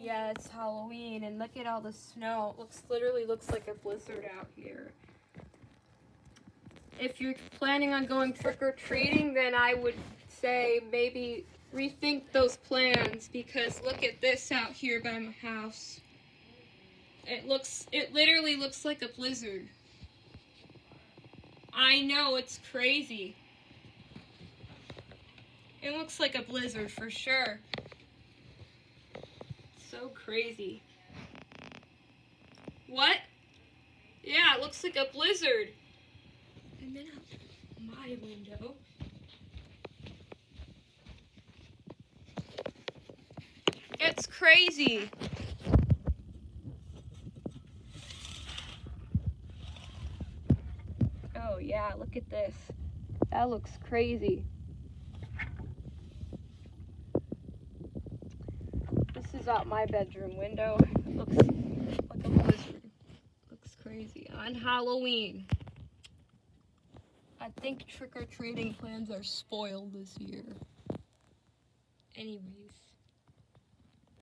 Yeah, it's Halloween, and look at all the snow. It literally looks like a blizzard out here. If you're planning on going trick-or-treating, then I would say maybe rethink those plans, because look at this out here by my house. It literally looks like a blizzard. I know, it's crazy. It looks like a blizzard for sure. So crazy. What? Yeah, it looks like a blizzard. And then out my window. It's crazy. Oh yeah, look at this. That looks crazy. This is out my bedroom window. It looks like a blizzard. Looks crazy. On Halloween. I think trick-or-treating plans are spoiled this year. Anyways.